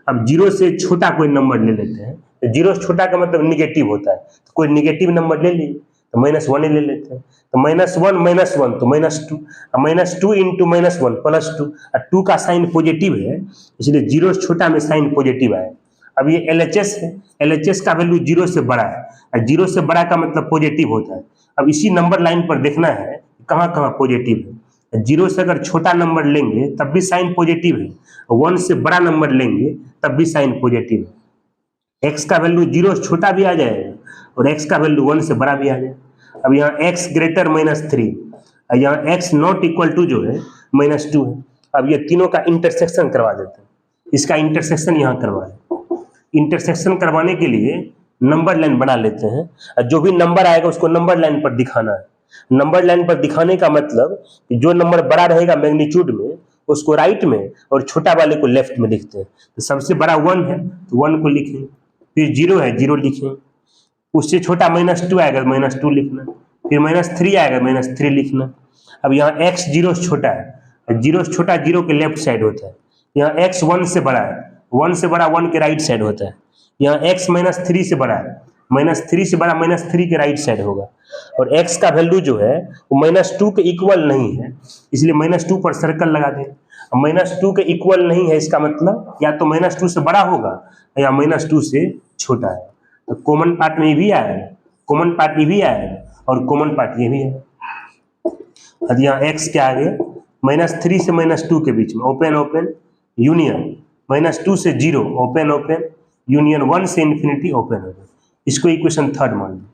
अब 0 से छोटा कोई नंबर ले लेते हैं, तो 0 से छोटा का मतलब निगेटिव होता है, तो कोई निगेटिव नंबर ले लीजिए, तो -1 ही ले लेते हैं, तो -1 तो -2, -2 इंटू -1 +2, और 2 का साइन पॉजिटिव है इसलिए 0 से छोटा में साइन पॉजिटिव आए। अब ये LHS है, LHS का वैल्यू 0 से बड़ा है, और 0 से बड़ा का मतलब पॉजिटिव होता है। अब इसी नंबर लाइन पर देखना है कहाँ कहाँ पॉजिटिव है। 0 से अगर छोटा नंबर लेंगे तब भी साइन पॉजिटिव है, 1 से बड़ा नंबर लेंगे तब भी साइन पॉजिटिव है। x का वैल्यू 0 से छोटा भी आ जाएगा और x का वैल्यू 1 से बड़ा भी आ जाएगा। अब यहाँ x ग्रेटर -3, और यहाँ x नॉट इक्वल टू जो है -2 है। अब ये तीनों का इंटरसेक्शन करवा देते हैं, इसका इंटरसेक्शन यहाँ करवाएं। इंटरसेक्शन करवाने के लिए नंबर लाइन बना लेते हैं, और जो भी नंबर आएगा उसको नंबर लाइन पर दिखाना है। नंबर लाइन पर दिखाने का मतलब कि जो नंबर बड़ा रहेगा मैग्नीट्यूड में उसको राइट में और छोटा वाले को लेफ्ट में लिखते हैं। तो सबसे बड़ा 1 है तो 1 को लिखें, फिर 0 है 0 लिखें, उससे छोटा -2 आएगा -2 लिखना, फिर -3 आएगा -3 लिखना। अब यहाँ x 0 से छोटा है, 0 से छोटा 0 के लेफ्ट साइड होता है, यहाँ x 1 से बड़ा है, 1 से बड़ा 1 के राइट साइड होता है, यहाँ x -3 से बड़ा है, -3 से बड़ा -3 के राइट साइड होगा, और x का वैल्यू जो है वो -2 के इक्वल नहीं है इसलिए -2 पर सर्कल लगा दें। -2 के इक्वल नहीं है इसका मतलब या तो -2 से बड़ा होगा या -2 से छोटा है। तो कॉमन पार्ट में ये भी आएगा, कॉमन पार्ट ये भी आएगा और कॉमन पार्ट ये भी है। अब यहाँ x क्या आ गया, -3 से -2 के बीच में ओपन ओपन यूनियन, -2 से 0 ओपन ओपन यूनियन, 1 से इंफिनिटी ओपन ओपन। इसको इक्वेशन 3 मान लो।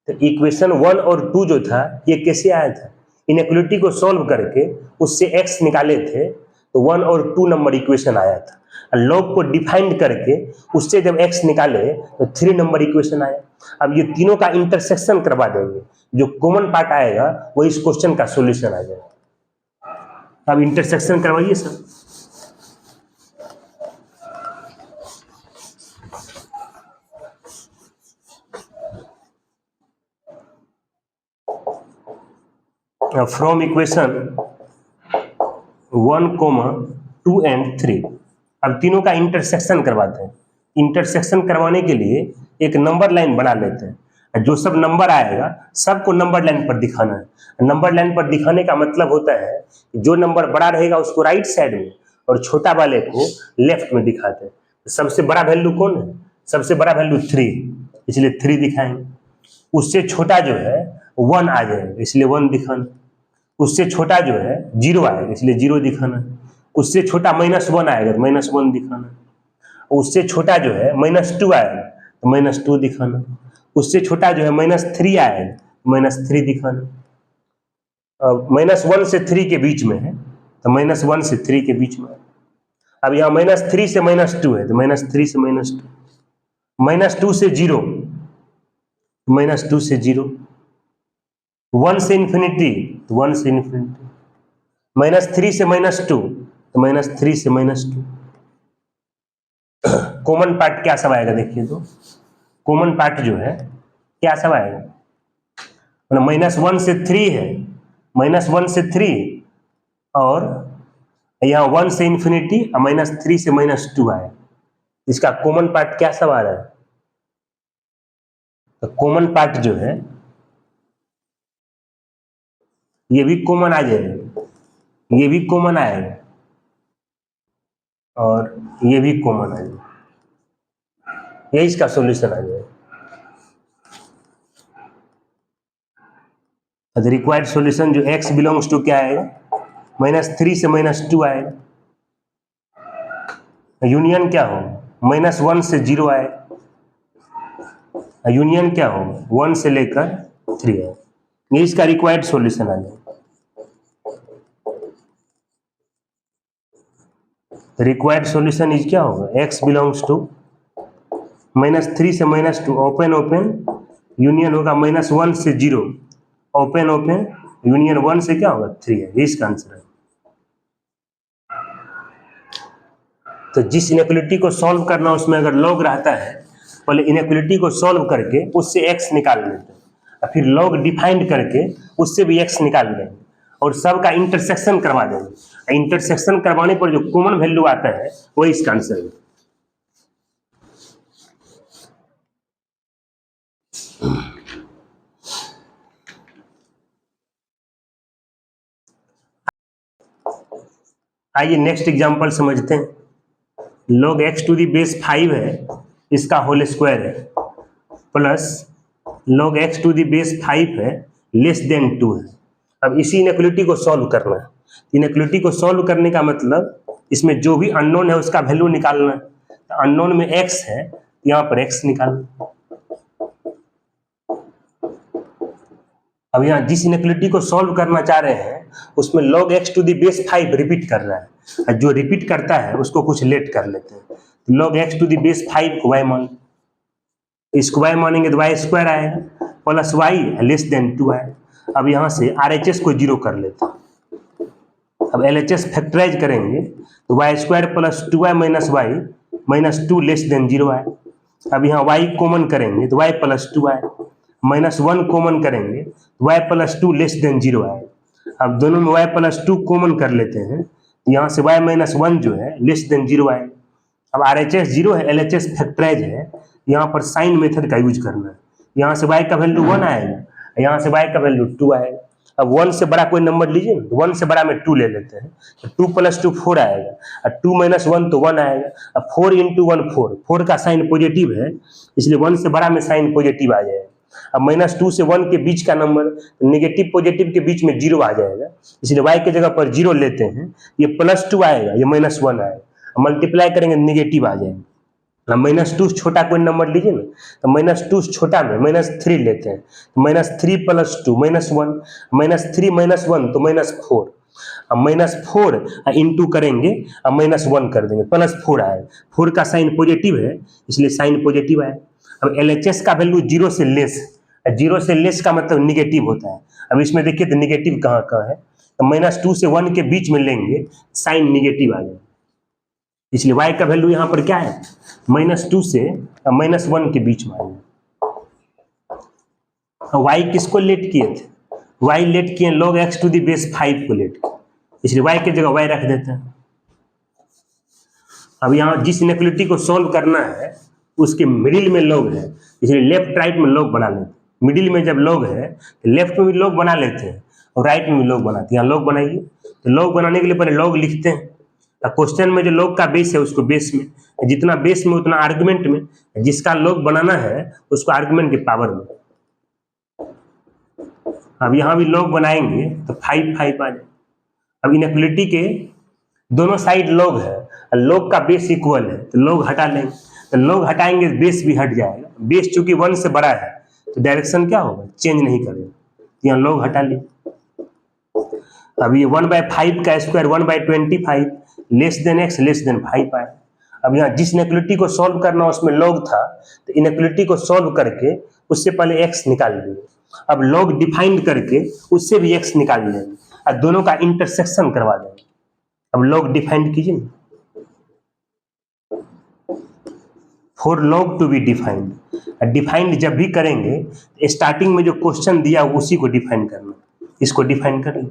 तो इक्वेशन 1 और 2 जो था ये कैसे आया था, इनइक्वालिटी को सॉल्व करके उससे x निकाले थे तो 1 और 2 नंबर इक्वेशन आया था। लॉग को डिफाइंड करके उससे जब x निकाले तो 3 नंबर इक्वेशन आया। अब ये तीनों का इंटरसेक्शन करवा देंगे, जो कॉमन पार्ट आएगा वो इस क्वेश्चन का सॉल्यूशन आ जाएगा। अब इंटरसेक्शन करवाइए सर। फ्रॉम इक्वेशन 1, 2 एंड 3 अब तीनों का इंटरसेक्शन करवाते हैं। इंटरसेक्शन करवाने के लिए एक नंबर लाइन बना लेते हैं, जो सब नंबर आएगा सबको नंबर लाइन पर दिखाना है। नंबर लाइन पर दिखाने का मतलब होता है कि जो नंबर बड़ा रहेगा उसको राइट साइड में और छोटा वाले को लेफ्ट में दिखाते हैं। सबसे बड़ा वैल्यू कौन है, सबसे बड़ा वैल्यू 3 इसलिए 3 दिखाएंगे। उससे छोटा जो है 1 आ जाएगा इसलिए 1 दिखाना, उससे छोटा जो है 0 आएगा इसलिए 0 दिखाना, उससे छोटा -1 आएगा तो -1 दिखाना, उससे छोटा जो है -2 आएगा तो -2 दिखाना, उससे छोटा जो है -3 आएगा तो -3 दिखाना। -1 से 3 के बीच में है तो -1 से 3 के बीच में। अब यहाँ -3 से -2 है तो -3 से -2, -2 से 0 -2 से 0, 1 से इंफिनिटी तो 1 से इंफिनिटी, -3 से -2 तो -3 से -2। कॉमन पार्ट क्या सब आएगा देखिए, तो कॉमन पार्ट जो है क्या सब आएगा, मतलब -1 से 3 है, -1 से 3 और यहाँ 1 से इंफिनिटी और -3 से -2 आए, इसका कॉमन पार्ट क्या सब आ रहा है। तो कॉमन पार्ट जो है ये भी कॉमन आ जाएगा, ये भी कॉमन आएगा और ये भी कॉमन आ जाएगा, यही इसका सॉल्यूशन आ जाएगा। द रिक्वायर्ड सॉल्यूशन जो x बिलोंग्स टू क्या आएगा, -3 से -2 आएगा, यूनियन क्या होगा, -1 से 0 आएगा, यूनियन क्या होगा 1 से लेकर 3 है, ये इसका रिक्वायर्ड सॉल्यूशन आ जाएगा। रिक्वायर्ड सॉल्यूशन इज क्या होगा, x बिलोंग्स टू -3 से -2 ओपन ओपन यूनियन होगा -1 से 0 ओपन ओपन यूनियन 1 से क्या होगा 3 है, ये इसका आंसर है। तो जिस इनइक्वालिटी को सॉल्व करना उसमें अगर लॉग रहता है, पहले इनइक्वालिटी को सॉल्व करके उससे x निकाल लेते हैं और फिर लॉग डिफाइंड करके उससे भी x निकाल लेंगे और सबका इंटरसेक्शन करवा देंगे। इंटरसेक्शन करवाने पर जो कॉमन वैल्यू आता है वही इसका आंसर है। आइए नेक्स्ट एग्जांपल समझते हैं। log x to the base 5 है, इसका होल स्क्वायर है, plus log x to the base 5 है लेस देन 2 है। अब इसी इनइक्वालिटी को सॉल्व करना है। इनइक्वालिटी को सॉल्व करने का मतलब इसमें जो भी अननोन है उसका वैल्यू निकालना है। तो अननोन में x है, यहाँ पर x निकालना। अब यहाँ जिस इनइक्वालिटी को सॉल्व करना चाह रहे हैं उसमें log x to the base 5 repeat कर रहा है, और जो रिपीट करता है उसको कुछ लेट कर लेते हैं। log x to the base 5 को y मान, इसको y मानेंगे तो y स्क्वायर आएगा प्लस y लेस देन 2 आएगा। अब यहाँ से RHS को 0 कर लेते हैं। अब LHS फैक्टराइज करेंगे तो y square plus 2y minus y minus 2 less than 0 आए। अब यहाँ y कॉमन करेंगे तो y प्लस 2 आए, माइनस 1 कॉमन करेंगे तो y प्लस 2 लेस देन 0 आए। अब दोनों में y प्लस 2 कॉमन कर लेते हैं, यहाँ से y माइनस 1 जो है लेस देन 0 आए। अब RHS 0 है, LHS फैक्टराइज है, यहाँ पर साइन मेथड का यूज करना है। यहाँ से y का वैल्यू 1 आएगा, यहाँ से y का वैल्यू 2 आएगा। अब 1 से बड़ा कोई नंबर लीजिए, 1 से बड़ा में 2 ले लेते हैं, तो 2 प्लस 2 4 आएगा, और 2 माइनस 1 तो 1 आएगा। अब 4 इंटू 1 4 का साइन पॉजिटिव है, इसलिए 1 से बड़ा में साइन पॉजिटिव आ जाएगा। अब -2 से 1 के बीच का नंबर नेगेटिव पॉजिटिव के बीच में 0 आ जाएगा, इसलिए y के जगह पर 0 लेते हैं। ये +2 आएगा, ये -1 आएगा, मल्टीप्लाई करेंगे नेगेटिव आ जाएगा। अब -2 छोटा कोई नंबर लीजिए ना, तो -2 छोटा में -3 लेते हैं, तो -3 + 2 -1, -3 -1 तो -4। अब -4 इंटू करेंगे, अब -1 कर देंगे, +4 आएगा। 4 का साइन पॉजिटिव है, इसलिए साइन पॉजिटिव आएगा। अब LHS का वैल्यू 0 से लेस, 0 से लेस का मतलब निगेटिव होता है। अब इसमें देखिए तो निगेटिव कहाँ कहाँ है, तो -2 से 1 के बीच में लेंगे, साइन निगेटिव आ जाएगा, इसलिए y का वैल्यू यहाँ पर क्या है, -2 से -1 के बीच में आएगा। y किसको लेट किए थे, y लेट किए log x to the base 5 को लेट किए, इसलिए y की जगह y रख देते हैं। अब यहाँ जिस इनइक्वालिटी को सॉल्व करना है उसके मिडिल में log है, इसलिए लेफ्ट राइट में log बना लेते हैं। मिडिल में जब log है तो लेफ्ट में भी log बना लेते हैं और राइट में भी log बनाते हैं। यहाँ log बनाइए, तो log बनाने के लिए पहले log लिखते हैं। क्वेश्चन में जो log का बेस है उसको बेस में, जितना बेस में उतना आर्गुमेंट में, जिसका log बनाना है उसको आर्गुमेंट के पावर में। अब यहाँ भी log बनाएंगे तो 5 5 आ जाए। अब इनइक्वालिटी के दोनों साइड log है, log का बेस इक्वल है तो log हटा लेंगे, तो log हटाएंगे बेस भी हट जाएगा। बेस चूंकि 1 से बड़ा है तो डायरेक्शन क्या होगा, चेंज नहीं करेगा, तो यहाँ log हटा लिए। अब ये 1/5 का square 1/25 less than x less than 5 आए। अब यहाँ जिस इनइक्वालिटी को सॉल्व करना उसमें log था, तो इनइक्वालिटी को सॉल्व करके उससे पहले x निकाल लेंगे। अब log डिफाइंड करके उससे भी x निकाल लेंगे और दोनों का इंटरसेक्शन करवा देंगे। अब log डिफाइंड कीजिए, for log to be defined. Defined जब भी करेंगे स्टार्टिंग में जो क्वेश्चन दिया उसी को डिफाइन करना, इसको डिफाइन कर लें।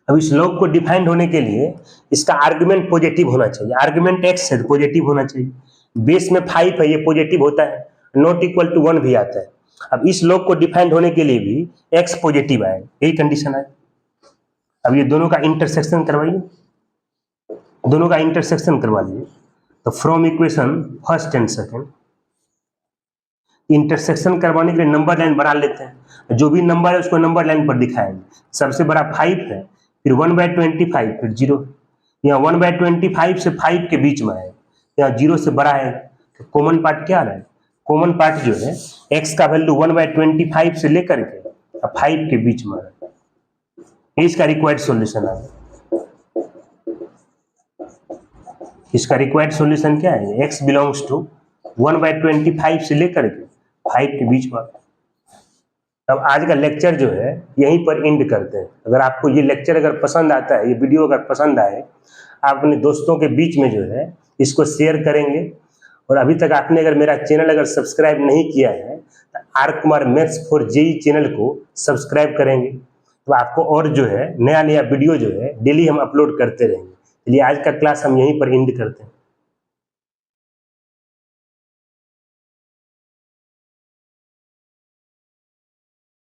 अब इस log को डिफाइंड होने के लिए इसका आर्गुमेंट पॉजिटिव होना चाहिए। आर्गुमेंट x है तो पॉजिटिव होना चाहिए, बेस में 5 है ये पॉजिटिव होता है, नॉट इक्वल टू 1 भी आता है। अब इस log को डिफाइंड होने के लिए भी x पॉजिटिव आए, यही कंडीशन है। अब ये दोनों का इंटरसेक्शन करवाइए, दोनों का इंटरसेक्शन करवा दिए, तो from equation first and second intersection करवाने के लिए नंबर लाइन बना लेते हैं। जो भी नंबर है उसको नंबर लाइन पर दिखाएंगे। सबसे बड़ा 5 है, फिर 1/25, फिर 0। यहाँ 1/25 से 5 के बीच में है, यहाँ 0 से बड़ा है, तो कॉमन पार्ट क्या आ रहा है? कॉमन पार्ट जो है x का वैल्यू 1/25 से लेकर के 5 के बीच में आ रहा है। ये इसका रिक्वायर्ड सॉल्यूशन है। इसका रिक्वायर्ड सॉल्यूशन क्या है? x बिलोंग्स टू 1/25 से लेकर के 5 के बीच में। अब आज का लेक्चर जो है यहीं पर एंड करते हैं। अगर आपको ये लेक्चर अगर पसंद आता है, ये वीडियो अगर पसंद आए, आप अपने दोस्तों के बीच में जो है इसको शेयर करेंगे। और अभी तक आपने अगर मेरा चैनल अगर सब्सक्राइब नहीं किया है तो R Kumar maths for JEE channel को सब्सक्राइब करेंगे, तो आपको और जो है नया नया वीडियो जो है डेली हम अपलोड करते रहेंगे। चलिए आज का क्लास हम यहीं पर एंड करते हैं।